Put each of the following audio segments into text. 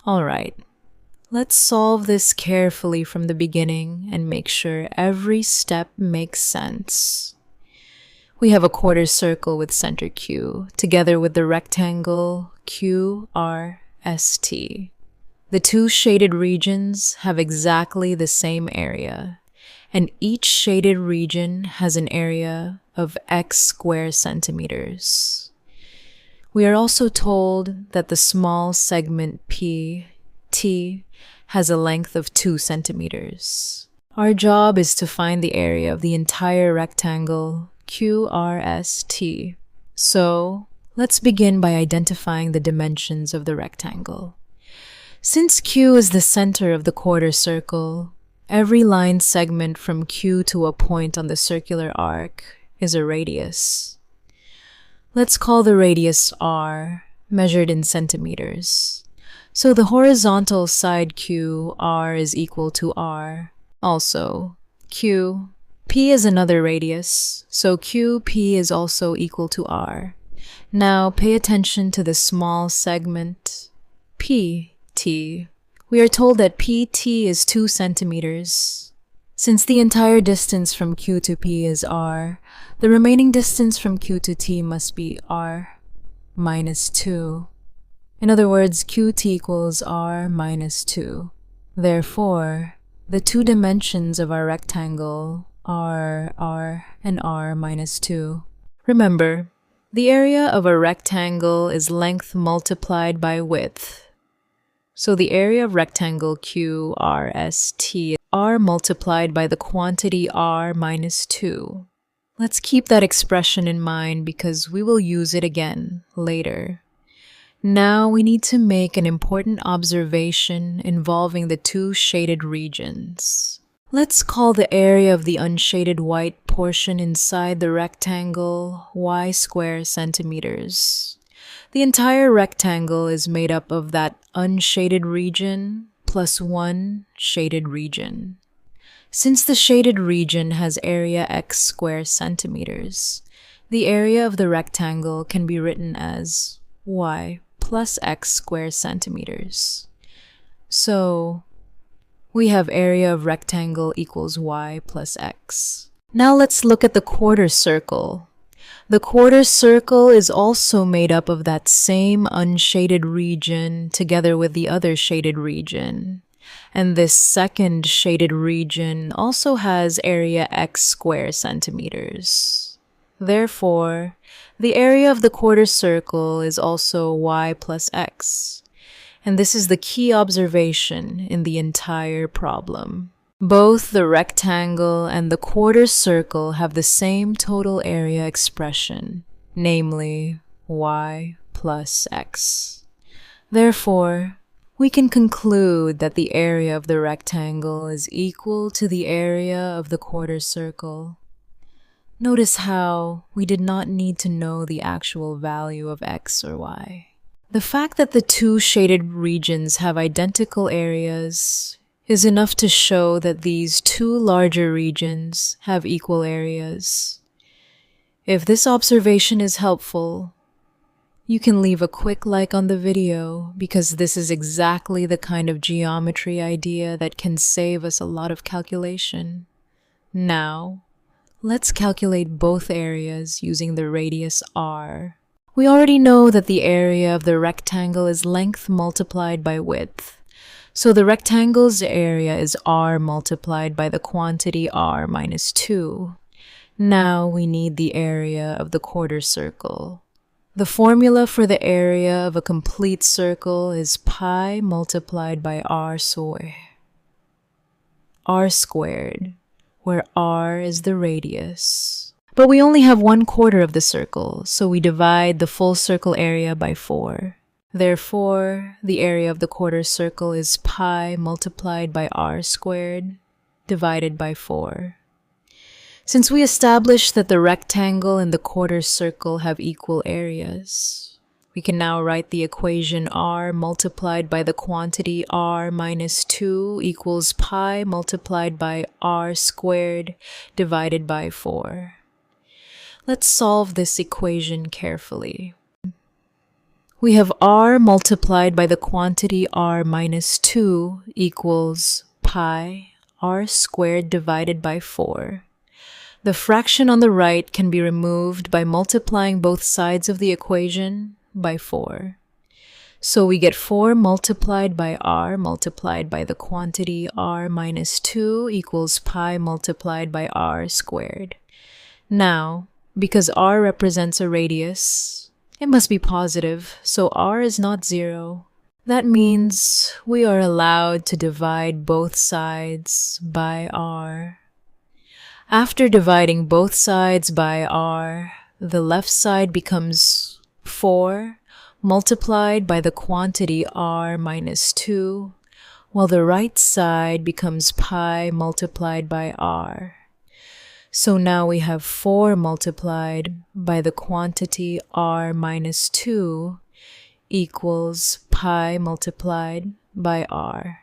Alright, let's solve this carefully from the beginning and make sure every step makes sense. We have a quarter circle with center Q, together with the rectangle QRST. The two shaded regions have exactly the same area, and each shaded region has an area of x square centimeters. We are also told that the small segment PT has a length of 2 centimeters. Our job is to find the area of the entire rectangle QRST. So, let's begin by identifying the dimensions of the rectangle. Since Q is the center of the quarter circle, every line segment from Q to a point on the circular arc is a radius. Let's call the radius R, measured in centimeters. So the horizontal side Q, R is equal to R. Also, Q, P is another radius, so QP is also equal to R. Now pay attention to the small segment PT. We are told that PT is 2 centimeters. Since the entire distance from Q to P is R, the remaining distance from Q to T must be R minus 2. In other words, QT equals R minus 2. Therefore, the two dimensions of our rectangle are R and R minus 2. Remember, the area of a rectangle is length multiplied by width. So the area of rectangle QRST is R multiplied by the quantity R minus 2. Let's keep that expression in mind because we will use it again later. Now we need to make an important observation involving the two shaded regions. Let's call the area of the unshaded white portion inside the rectangle y square centimeters. The entire rectangle is made up of that unshaded region plus one shaded region. Since the shaded region has area x square centimeters, the area of the rectangle can be written as y plus x square centimeters. So, we have area of rectangle equals y plus x. Now let's look at the quarter circle. The quarter circle is also made up of that same unshaded region together with the other shaded region. And this second shaded region also has area x square centimeters. Therefore, the area of the quarter circle is also y plus x. And this is the key observation in the entire problem. Both the rectangle and the quarter circle have the same total area expression, namely y plus x. Therefore, we can conclude that the area of the rectangle is equal to the area of the quarter circle. Notice how we did not need to know the actual value of x or y. The fact that the two shaded regions have identical areas is enough to show that these two larger regions have equal areas. If this observation is helpful, you can leave a quick like on the video because this is exactly the kind of geometry idea that can save us a lot of calculation. Now, let's calculate both areas using the radius r. We already know that the area of the rectangle is length multiplied by width. So the rectangle's area is r multiplied by the quantity r minus 2. Now we need the area of the quarter circle. The formula for the area of a complete circle is pi multiplied by r squared, where r is the radius. But we only have 1/4 of the circle, so we divide the full circle area by 4. Therefore, the area of the quarter circle is pi multiplied by r squared divided by 4. Since we established that the rectangle and the quarter circle have equal areas, we can now write the equation r multiplied by the quantity r minus 2 equals pi multiplied by r squared divided by 4. Let's solve this equation carefully. We have r multiplied by the quantity r minus 2 equals pi r squared divided by 4. The fraction on the right can be removed by multiplying both sides of the equation by 4. So we get 4 multiplied by r multiplied by the quantity r minus 2 equals pi multiplied by r squared. Now, because r represents a radius, it must be positive, so r is not 0. That means we are allowed to divide both sides by r. After dividing both sides by r, the left side becomes 4 multiplied by the quantity r minus 2, while the right side becomes pi multiplied by r. So now we have 4 multiplied by the quantity r minus 2 equals pi multiplied by r.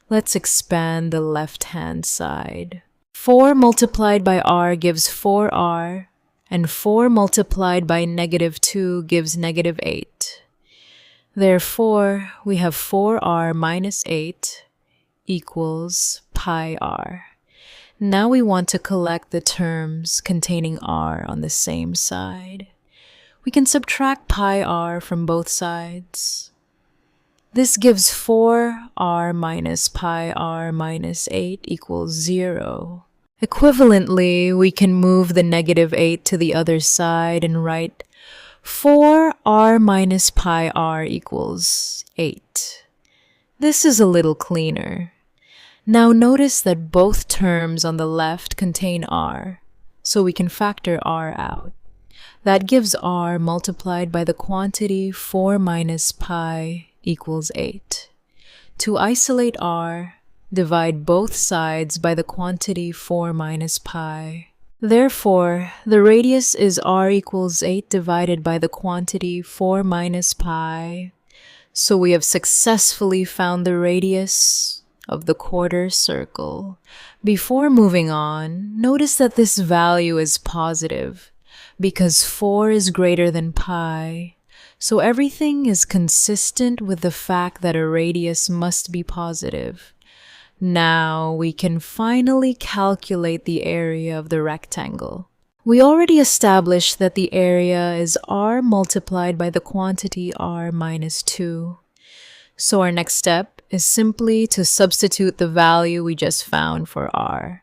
Let's expand the left-hand side. 4 multiplied by r gives 4r, and 4 multiplied by negative 2 gives negative 8. Therefore, we have 4r minus 8 equals pi r. Now we want to collect the terms containing r on the same side. We can subtract pi r from both sides. This gives 4r minus pi r minus 8 equals 0. Equivalently, we can move the negative 8 to the other side and write 4r minus pi r equals 8. This is a little cleaner. Now notice that both terms on the left contain r, so we can factor r out. That gives r multiplied by the quantity 4 minus pi equals 8. To isolate r, divide both sides by the quantity 4 minus pi. Therefore, the radius is r equals 8 divided by the quantity 4 minus pi. So we have successfully found the radius of the quarter circle. Before moving on, notice that this value is positive because 4 is greater than pi. So everything is consistent with the fact that a radius must be positive. Now we can finally calculate the area of the rectangle. We already established that the area is r multiplied by the quantity r minus 2. So our next step is simply to substitute the value we just found for r.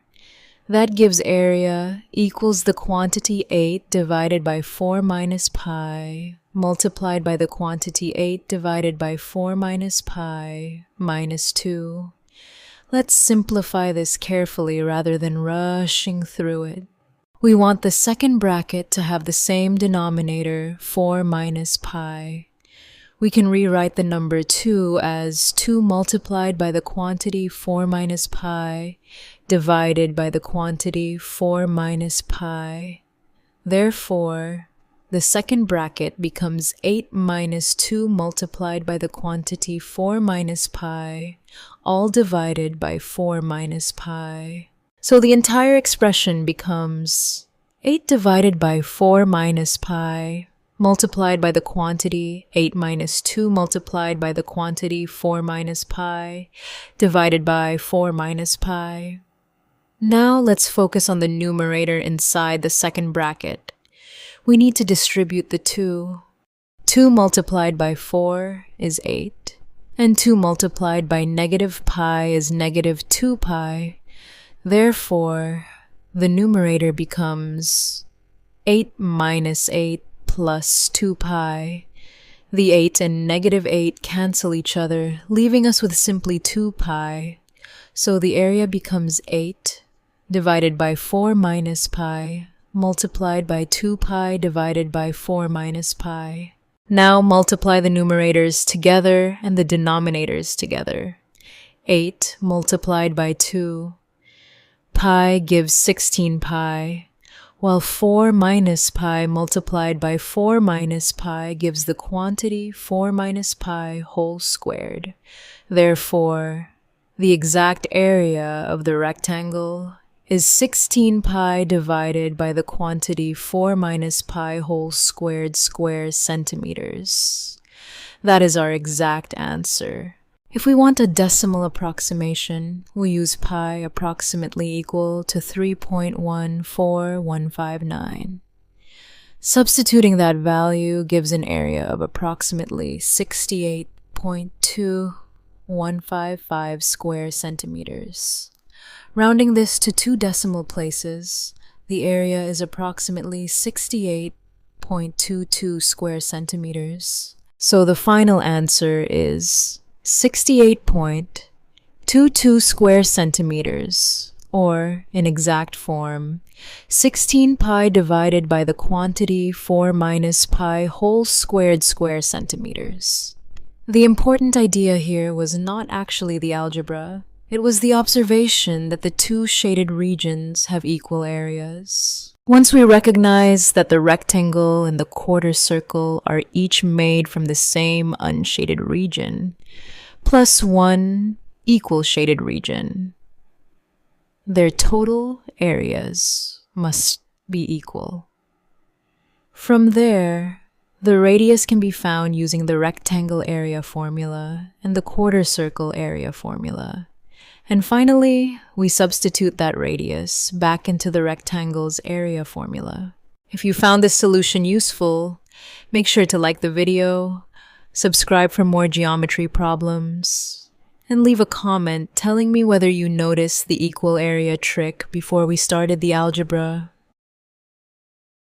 That gives area equals the quantity 8 divided by 4 minus pi multiplied by the quantity 8 divided by 4 minus pi minus 2. Let's simplify this carefully rather than rushing through it. We want the second bracket to have the same denominator, 4 minus pi. We can rewrite the number 2 as 2 multiplied by the quantity 4 minus pi divided by the quantity 4 minus pi. Therefore, the second bracket becomes 8 minus 2 multiplied by the quantity 4 minus pi, all divided by 4 minus pi. So the entire expression becomes 8 divided by 4 minus pi multiplied by the quantity 8 minus 2 multiplied by the quantity 4 minus pi divided by 4 minus pi. Now let's focus on the numerator inside the second bracket. We need to distribute the 2. 2 multiplied by 4 is 8, and 2 multiplied by negative pi is negative 2 pi. Therefore, the numerator becomes 8 minus 8 plus 2 pi. The 8 and negative 8 cancel each other, leaving us with simply 2 pi. So the area becomes 8 divided by 4 minus pi multiplied by 2 pi divided by 4 minus pi. Now multiply the numerators together and the denominators together. 8 multiplied by 2. Pi gives 16 pi, while 4 minus pi multiplied by 4 minus pi gives the quantity 4 minus pi whole squared. Therefore, the exact area of the rectangle is 16 pi divided by the quantity 4 minus pi whole squared square centimeters. That is our exact answer. If we want a decimal approximation, we use pi approximately equal to 3.14159. Substituting that value gives an area of approximately 68.2155 square centimeters. Rounding this to 2 decimal places, the area is approximately 68.22 square centimeters. So the final answer is 68.22 square centimeters, or in exact form, 16 pi divided by the quantity 4 minus pi whole squared square centimeters. The important idea here was not actually the algebra. It was the observation that the 2 shaded regions have equal areas. Once we recognize that the rectangle and the quarter circle are each made from the same unshaded region, plus 1 equal shaded region, their total areas must be equal. From there, the radius can be found using the rectangle area formula and the quarter circle area formula. And finally, we substitute that radius back into the rectangle's area formula. If you found this solution useful, make sure to like the video, subscribe for more geometry problems, and leave a comment telling me whether you noticed the equal area trick before we started the algebra.